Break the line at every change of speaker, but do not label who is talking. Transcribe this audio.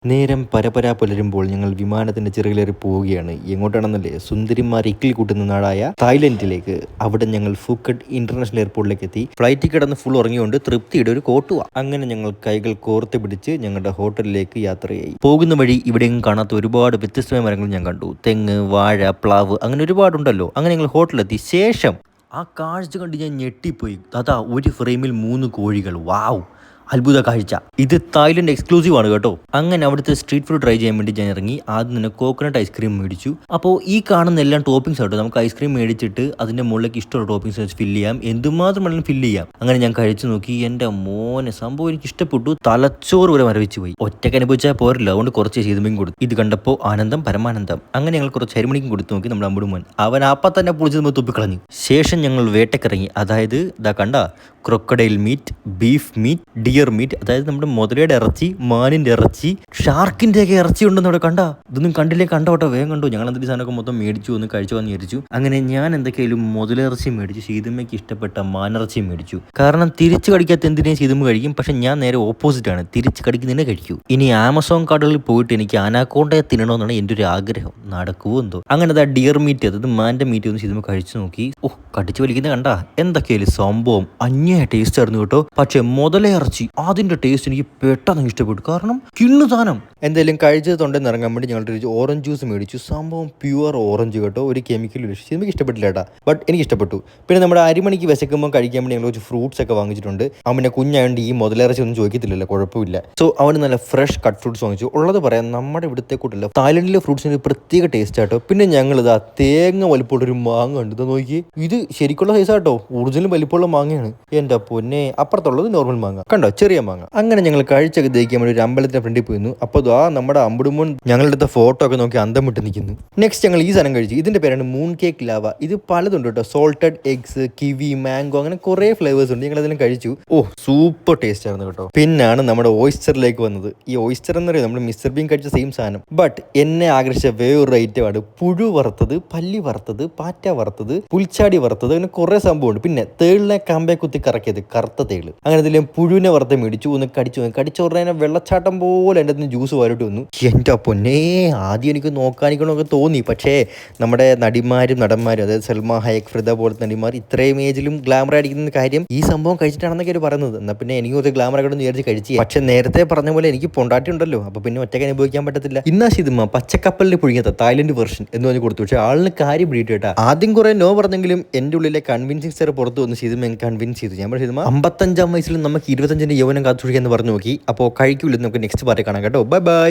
നേരം പരപരാ പുലരുമ്പോൾ ഞങ്ങൾ വിമാനത്തിന്റെ ചിറകിലേറി പോവുകയാണ്. എങ്ങോട്ടാണെന്നല്ലേ? സുന്ദരിമാർ ഇക്കിളി കൂട്ടുന്ന നാടായ തായ്ലൻഡിലേക്ക്. അവിടെ ഞങ്ങൾ ഫുക്കറ്റ് ഇന്റർനാഷണൽ എയർപോർട്ടിലേക്ക് എത്തി. ഫ്ലൈറ്റിൽ കിടന്ന് ഫുൾ ഉറങ്ങിക്കൊണ്ട് തൃപ്തിയുടെ ഒരു കോട്ടുക. അങ്ങനെ ഞങ്ങൾ കൈകൾ കോർത്ത് പിടിച്ച് ഞങ്ങളുടെ ഹോട്ടലിലേക്ക് യാത്രയായി. പോകുന്ന വഴി ഇവിടെയും കാണാത്ത ഒരുപാട് വ്യത്യസ്തമായ മരങ്ങൾ ഞാൻ കണ്ടു. തെങ്ങ്, വാഴ, പ്ലാവ്, അങ്ങനെ ഒരുപാടുണ്ടല്ലോ. അങ്ങനെ ഞങ്ങൾ ഹോട്ടലിലെത്തി. ശേഷം ആ കാഴ്ച കണ്ട് ഞാൻ ഞെട്ടിപ്പോയി. അതാ ഒരു ഫ്രെയിമിൽ 3 കോഴികൾ. വാവ്, അത്ഭുത കാഴ്ച. ഇത് തായ്ലൻഡ് എക്സ്ക്ലൂസീവ് ആണ് കേട്ടോ. അങ്ങനെ അവിടുത്തെ സ്ട്രീറ്റ് ഫുഡ് ട്രൈ ചെയ്യാൻ വേണ്ടി ഞാൻ ഇറങ്ങി. ആദ്യം തന്നെ കോക്കനട്ട് ഐസ്ക്രീം മേടിച്ചു. അപ്പോൾ ഈ കാണുന്ന എല്ലാം ടോപ്പിംഗ്സ് ആട്ടോ. നമുക്ക് ഐസ്ക്രീം മേടിച്ചിട്ട് അതിന്റെ മുകളിലേക്ക് ഇഷ്ടമുള്ള ടോപ്പിംഗ്സ് വെച്ച് ഫില്ല് ചെയ്യാം. എന്തുമാത്രം വേണമെങ്കിലും ഫില്ല് ചെയ്യാം. അങ്ങനെ ഞാൻ കഴിച്ചു നോക്കി. എൻ്റെ മോനെ, സംഭവം എനിക്ക് ഇഷ്ടപ്പെട്ടു. തലച്ചോറ് വരെ മരവിച്ചു പോയി. ഒറ്റയ്ക്ക് അനുഭവിച്ചാൽ പോരല്ലോ, അതുകൊണ്ട് കുറച്ച് ചെയ്തുമ്പോൾ കൊടുത്തു. ഇത് കണ്ടപ്പോൾ ആനന്ദം പരമാനന്ദം. അങ്ങനെ ഞങ്ങൾ കുറച്ച് അരിമണിക്കും കൊടുത്തു നോക്കി. നമ്മുടെ അമ്പുടുമോൻ അവൻ അപ്പം തന്നെ പൊളിച്ച് തുപ്പിക്കളഞ്ഞു. ശേഷം ഞങ്ങൾ വേട്ടക്കിറങ്ങി. അതായത് ഇതാ കണ്ട crocodile meat, beef meat, deer meat, അതായത് നമ്മുടെ മുതലയുടെ ഇറച്ചി, മാനിന്റെ ഇറച്ചി, ഷാർക്കിന്റെ ഒക്കെ ഇറച്ചി ഉണ്ടെന്ന് അവിടെ കണ്ട. ഇതൊന്നും കണ്ടില്ലേ? കണ്ടോട്ടോ, വേഗം കണ്ടു. ഞങ്ങൾ എന്തൊരു സാധനമൊക്കെ മൊത്തം മേടിച്ചു, ഒന്ന് കഴിച്ചു വന്ന് വിചാരിച്ചു. അങ്ങനെ ഞാൻ എന്തൊക്കെയായാലും മുതലിറച്ചി മേടിച്ചു. സീതമ്മയ്ക്ക് ഇഷ്ടപ്പെട്ട മാനിറച്ചി മേടിച്ചു. കാരണം തിരിച്ചു കടിക്കാത്ത എന്തിനേയും സീതമ്മ കഴിക്കും. പക്ഷെ ഞാൻ നേരെ ഓപ്പോസിറ്റ് ആണ്, തിരിച്ച് കടിക്കുന്നതിനെ കഴിക്കൂ. ഇനി ആമസോൺ കാർഡുകളിൽ പോയിട്ട് എനിക്ക് അനാക്കോണ്ടയെ തിന്നണമെന്നാണ് എൻ്റെ ഒരു ആഗ്രഹം. നടക്കുവോ എന്തോ. അങ്ങനെ അതാ ഡിയർ മീറ്റ്, അതായത് മാൻ്റെ മീറ്റ് ഒന്ന് സീതമ്മ കഴിച്ചു നോക്കി. ഓ, കടിച്ചു വലിക്കുന്ന കണ്ട. എന്തൊക്കെയായാലും സംഭവം ടേസ്റ്റ് ആയിരുന്നു കേട്ടോ. പക്ഷെ മുതലയിറച്ചി അതിന്റെ ടേസ്റ്റ് എനിക്ക് പെട്ടെന്ന് ഇഷ്ടപ്പെട്ടു. കാരണം കിണ്ണു സാധനം. എന്തായാലും കഴിച്ചത് തൊണ്ടെന്ന് ഇറങ്ങാൻ വേണ്ടി ഞങ്ങളുടെ ഒരു ഓറഞ്ച് ജ്യൂസ് മേടിച്ചു. സംഭവം പ്യുവർ ഓറഞ്ച് കേട്ടോ, ഒരു കെമിക്കൽ എനിക്ക് ഇഷ്ടപ്പെട്ടില്ല കേട്ടാ, ബട്ട് എനിക്ക് ഇഷ്ടപ്പെട്ടു. പിന്നെ നമ്മുടെ അരിമണിക്ക് വിശക്കുമ്പോൾ കഴിക്കാൻ വേണ്ടി ഞങ്ങൾ കുറച്ച് ഫ്രൂട്ട്സ് ഒക്കെ വാങ്ങിച്ചിട്ടുണ്ട്. അവൻ്റെ കുഞ്ഞായതുകൊണ്ട് ഈ മുതലിറച്ചി ഒന്നും ചോദിക്കത്തില്ലല്ലോ, കുഴപ്പമില്ല. സോ അവന് നല്ല ഫ്രഷ് കട്ട് ഫ്രൂട്ട്സ് വാങ്ങിച്ചു. ഉള്ളത് പറയാം, നമ്മുടെ ഇവിടുത്തെ കൂട്ടല്ല, തായ്ലൻഡിലെ ഫ്രൂട്ട്സിന് ഒരു പ്രത്യേക ടേസ്റ്റ് ആട്ടോ. പിന്നെ ഞങ്ങൾ ഇതാ തേങ്ങ വലിപ്പമുള്ളൊരു മാങ്ങ ഉണ്ട്, നോക്കി. ഇത് ശരിക്കുള്ള സൈസാട്ടോ, ഒറിജിനൽ വലിപ്പമുള്ള മാങ്ങയാണ്. എൻ്റെ പൊന്നെ, അപ്പുറത്തുള്ളത് നോർമൽ മാങ്ങ കണ്ടോ, ചെറിയ മാങ്ങ. അങ്ങനെ ഞങ്ങൾ കഴിച്ചൊക്കെ ദഹിക്കാൻ വേണ്ടി ഒരു അമ്പലത്തിന്റെ ഫ്രണ്ടിൽ പോയിരുന്നു. അപ്പോൾ നമ്മുടെ അമ്പുടുമോൻ ഞങ്ങളുടെ അടുത്ത ഫോട്ടോ ഒക്കെ നോക്കി അന്തം വിട്ട് നിൽക്കുന്നു. നെക്സ്റ്റ് ഞങ്ങൾ ഈ സാധനം കഴിച്ചു. ഇതിന്റെ പേരാണ് മൂൺ കേക്ക് ലാവ. ഇത് പലതുണ്ട് കേട്ടോ, സോൾട്ടഡ് എഗ്സ്, കിവി, മാംഗോ, അങ്ങനെ കുറെ ഫ്ലേവേഴ്സ് ഉണ്ട്. ഞങ്ങൾ അതെല്ലാം കഴിച്ചു. ഓ, സൂപ്പർ ടേസ്റ്റ് ആയിരുന്നു കേട്ടോ. പിന്നാണ് നമ്മുടെ ഓയിസ്റ്ററിലേക്ക് വന്നത്. ഈ ഓയിസ്റ്റർ എന്ന് പറയുന്നത് നമ്മൾ മിസ്റ്റർ ബീൻ കഴിച്ച സെയിം സാധനം. ബട്ട് എന്നെ ആകർഷിച്ച വേറൊരു ഐറ്റമാണ് പുഴു വറുത്തത്, പല്ലി വറുത്തത്, പാറ്റ വറുത്തത്, പുൽച്ചാടി വറുത്തത്, അങ്ങനെ കുറെ സംഭവമുണ്ട്. പിന്നെ തേളിനെ കാമ്പേ കുത്തി കറക്കിയത്, കറുത്ത തേള്. അങ്ങനെ ഇതിലും പുഴുവിനെ വറുത്ത് മേടിച്ചു. ഒന്ന് കടിച്ചോറിനെ വെള്ളച്ചാട്ടം പോലെ എൻ്റെ അതിന് ജ്യൂസ് വരട്ട് വന്നു. എൻ്റെ പൊന്നേ, ആദ്യം എനിക്ക് നോക്കാനിക്കണമൊക്കെ തോന്നി. പക്ഷേ നമ്മുടെ നടിമാരും നടന്മാരും, അതായത് സൽമാ ഹയക്, ഫ്രിദ പോലത്തെ നടിമാർ ഇത്രയും ഏജിലും ഗ്ലാമർ അടിക്കുന്ന കാര്യം ഈ സംഭവം കഴിച്ചിട്ടാണെന്നൊക്കെ അവർ പറയുന്നത്. എന്നാൽ പിന്നെ എനിക്ക് ഒരു ഗ്ലാമർ ഒക്കെ വിചാരിച്ച് കഴിച്ചു. പക്ഷെ നേരത്തെ പറഞ്ഞ പോലെ എനിക്ക് പൊണ്ടാട്ടി ഉണ്ടല്ലോ, അപ്പൊ പിന്നെ ഒറ്റയ്ക്ക് അനുഭവിക്കാൻ പറ്റത്തില്ല. ഇന്നാ ശിതുമ പച്ചക്കപ്പലിൽ പുഴുങ്ങിയത് തായ്ലൻഡ് വെർഷൻ എന്ന് പറഞ്ഞ് കൊടുത്തു. പക്ഷെ ആളിന് കാര്യം പിടിയിട്ട് കേട്ടാ. ആദ്യം കുറെ നോ പറഞ്ഞെങ്കിലും എൻ്റെ ഉള്ളിലെ കൺവിൻസിങ് സാർ പുറത്ത് വന്ന് ശിതുമ കൺവിൻസ് ചെയ്തു. ഞാൻ പറഞ്ഞു, ശിതുമ 55 വയസ്സിൽ നമുക്ക് 25ന്റെ യൗവനം കാത്തുസൂക്ഷിക്കാൻ എന്ന് പറഞ്ഞു നോക്കി. അപ്പോൾ കഴിക്കൂലെന്ന് നമുക്ക് നെക്സ്റ്റ് പാർട്ടി കാണാം കേട്ടോ. Bye bye.